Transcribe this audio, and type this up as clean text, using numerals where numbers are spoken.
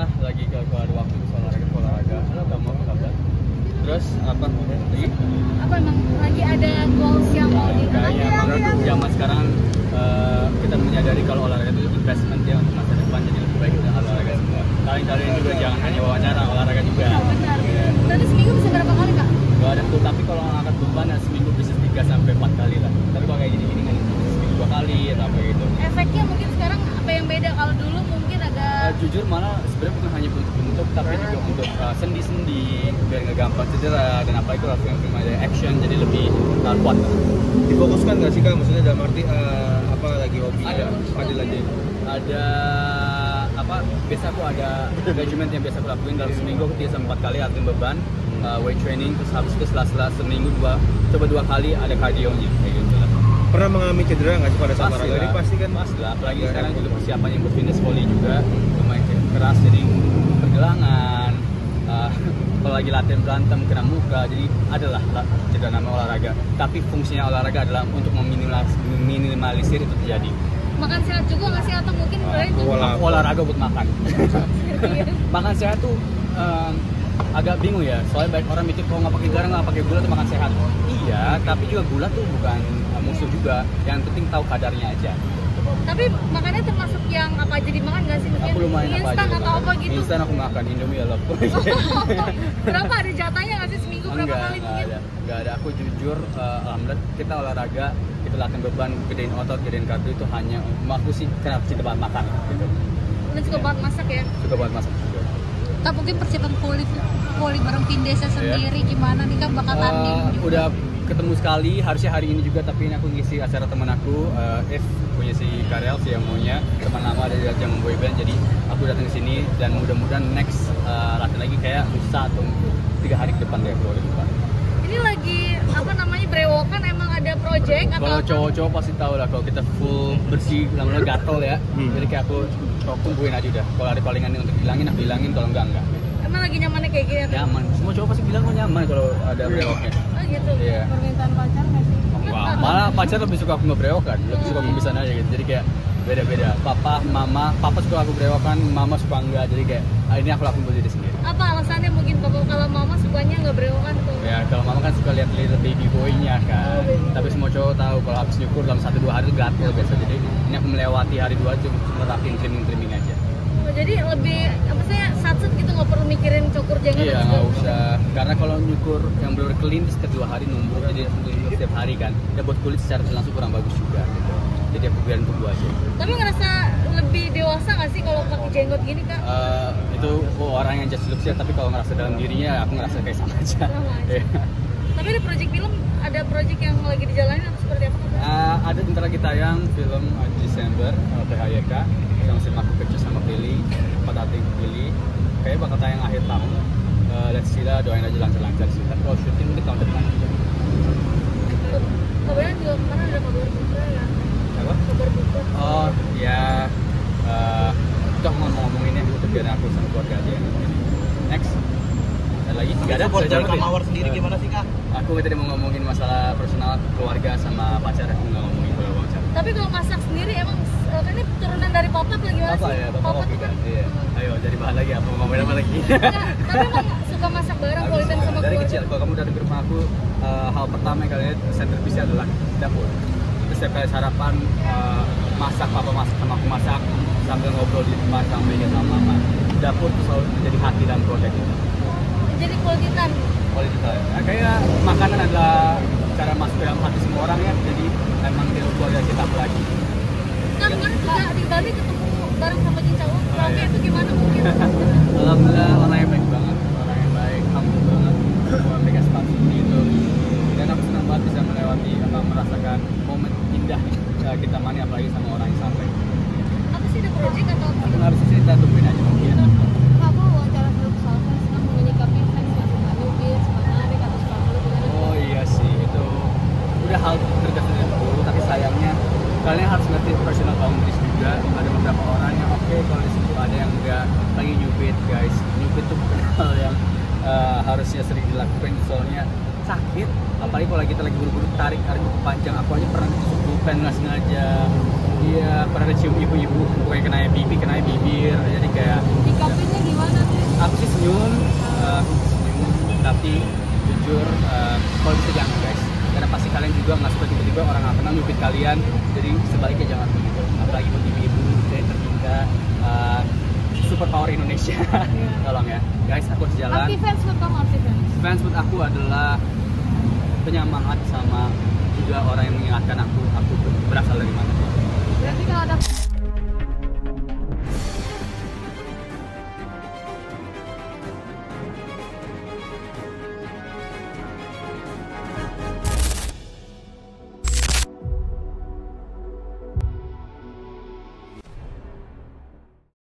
Alhamdulillah lagi kalau ada waktu bisa olahraga. Halo kamu apa kabar? Terus apa lagi? Apa emang lagi ada goals yang mau di Kayaknya menurut zaman sekarang kita menyadari kalau olahraga itu investment ya untuk masa depan, jadi lebih baik kita olahraga semua. Kalian juga jangan hanya wawancara, olahraga juga. Benar. Ya. Nanti seminggu bisa berapa kali kak? Gak ada tuh, tapi kalau angkat beban ya seminggu bisa 3 sampai 4 kali lah. Tapi kalau kayak gini-gini kan seminggu 2 kali atau apa gitu. Efeknya mungkin sekarang apa yang beda? Kalau dulu mungkin agak Jujur malah sebenarnya bukan hanya untuk bentuk tapi juga untuk sendi-sendi biar nggak gampang cedera, dan apalagi kalau film ada action jadi lebih kuat. Difokuskan nggak sih kak? Maksudnya dalam arti apa lagi hobi? Ada lagi. Ada apa? Biasa aku ada regimen yang biasa aku lakuin dalam seminggu 3 sampai 4 kali latihan beban, weight training, terus habis itu setelah seminggu coba 2 kali ada kardionya kayak gitu lah. Pernah mengalami cedera nggak sih pada saat olahraga? Ini pasti kan. Pasti lah, apalagi sekarang juga persiapan yang buat fitness volley juga lumayan keras, jadi pergelangan, kalau lagi latihan berantem kena muka, jadi adalah cedera nama olahraga. Tapi fungsinya olahraga adalah untuk meminimalisir itu terjadi. makan sehat juga nggak sih, atau mungkin kalian juga Olahraga buat makan. Makan sehat tuh agak bingung ya, soalnya banyak orang mikir kalau nggak pakai garam nggak pakai gula tuh makan sehat. Iya, tapi juga gula tuh bukan musuh juga. Yang penting tahu kadarnya aja. Tapi makannya termasuk yang apa aja dimakan nggak sih? Mungkin Aku lumayan apa instan aja atau apa gitu? Instan aku makan Indomie ya, love. Berapa ada jatahnya nggak sih seminggu berapa kali mungkin? Enggak ada. Aku jujur, alhamdulillah kita olahraga, kita latihan beban, gedein otot, gedein kardio itu hanya aku sih karena cinta banget makan gitu. Dan suka banget masak ya? Suka banget masak juga. Kak, mungkin persiapan poli bareng tim desa sendiri gimana nih Kak, bakal tanding juga? Udah ketemu sekali, harusnya hari ini juga, tapi ini aku ngisi acara teman aku, If punya si Karel, si yang maunya teman lama dari ajang boyband, jadi aku datang ke sini dan mudah-mudahan next latihan lagi kayak lusa atau 3 hari ke depan deh aku udah lupa. Ini lagi apa namanya, brewokan, emang ada project atau Kalau apa? cowok-cowok pasti tahu lah kalau kita full bersih, lama-lama gatel ya. Jadi kayak aku tungguin aja udah. Kalau ada palingan untuk hilangin, aku hilangin. Kalau enggak. Emang lagi nyamannya kayak gini? Nyaman. Semua cowok pasti bilang kok nyaman kalau ada brewoknya. Oh gitu. Iya. Permintaan pacar nggak sih? Wah, malah pacar lebih suka aku ngebrewokan, lebih suka pembisan aja gitu. Jadi kayak beda-beda. Papa suka aku brewokan, mama suka enggak. Jadi kayak ini aku lakuin buat diri sendiri. Apa alasannya mungkin papa, kalau mama sukanya nggak brewokan tuh? Ya kalau mama kan suka lihat baby boy-nya kan. Oh, baby. Tapi semua cowok tahu kalau habis nyukur dalam 1-2 hari itu gatel biasa. Jadi ini aku melewati hari 2 cuma nerapin trimming aja. Oh, jadi lebih apa sih, satset gitu, nggak perlu mikirin cukur jenggot? Iya, dan nggak segala usah. Karena kalau nyukur yang benar-benar clean setiap 2 hari numbuk, jadi untuk setiap hari kan. Ya buat kulit secara langsung kurang bagus juga gitu. Jadi aku biarin tunggu aja. macam. Tapi ngerasa lebih dewasa nggak sih kalau pakai jenggot gini kak? Itu orang yang just looks ya, tapi kalau ngerasa dalam dirinya aku ngerasa kayak sama aja. Sama aja. Iya. Tapi ada project film, ada project yang lagi dijalanin atau seperti apa? Ada bentar lagi tayang film Desember PHYK yang masih aku kerja sama Pilih, Patating Pilih. Kayaknya bakal tayang akhir tahun. Let's see lah, doain aja lancar-lancar sih. Tapi kalau syuting mungkin tahun depan. Kabarnya juga kemarin ada kabar buka ya? Apa? Kabar buka. Oh ya, kita ngomongin ya untuk biar aku sama keluarga aja. Next. Ada lagi? Nggak ada? Buat Saya jawab Kak ya? Mawar sendiri gimana sih kak? Aku tadi mau ngomongin masalah personal keluarga sama pacar, aku nggak ngomongin kalau pacar. Tapi kalau masak sendiri emang kan ini turunan dari papa apa gimana Apa sih? ya, Bapak Papa kopi tuh kan? Iya. Ayo jadi bahan lagi apa, mau ngomongin apa lagi? Enggak, tapi emang suka masak bareng kalau Intan sama Dari keluarga. kecil, kalau kamu dari rumah aku, hal pertama yang kalian centerpiece adalah dapur. Terus setiap kali sarapan, masak, papa masak sama aku masak, sambil ngobrol di depan sama Mega sama mama. Dapur tuh selalu menjadi hati dalam keluarga kita. Jadi quality time. Quality time. Kayak makanan adalah cara masuk dalam hati semua orang ya, jadi emang di keluarga kita apalagi. Nah kemarin juga di Bali ketemu bareng sama Cinca Uang. Tapi itu gimana mungkin? Alhamdulillah orang yang baik banget, humble banget, mereka sepatu itu. Dan aku senang banget bisa melewati merasakan momen indah kita mani apalagi sama orang yang sampai. Apa sih, ada project atau apa? Aku harus cerita, tungguin aja mungkin. Kamu wawancara dulu soalnya senang menyikapi fans yang suka nyubit, suka narik atau suka dulu gimana? Oh iya sih, itu udah hal terdekat dari dulu, tapi sayangnya kalian harus ngerti personal boundaries juga. Ada beberapa orang yang oke, kalau di situ ada yang enggak lagi nyubit guys. Nyubit tuh bukan hal yang harusnya sering dilakukan, soalnya sakit. Apalagi kalau kita lagi buru-buru tarik argo panjang. Aku aja pernah ditusuk pulpen nggak sengaja. Iya, pernah ada cium ibu-ibu, pokoknya kena pipi, kena bibir, jadi kayak Nyikapinnya gimana tuh? aku sih senyum, tapi jujur kalau bisa jangan guys, karena pasti kalian juga nggak suka tiba-tiba orang nggak kenal nyupit kalian, jadi sebaliknya jangan begitu, apalagi buat ibu-ibu dari tertinggal, super power Indonesia, tolong ya guys, aku harus jalan. Arti fans food kamu, arti fans? Fans food aku adalah penyemangat sama juga orang yang mengingatkan aku berasal dari mana.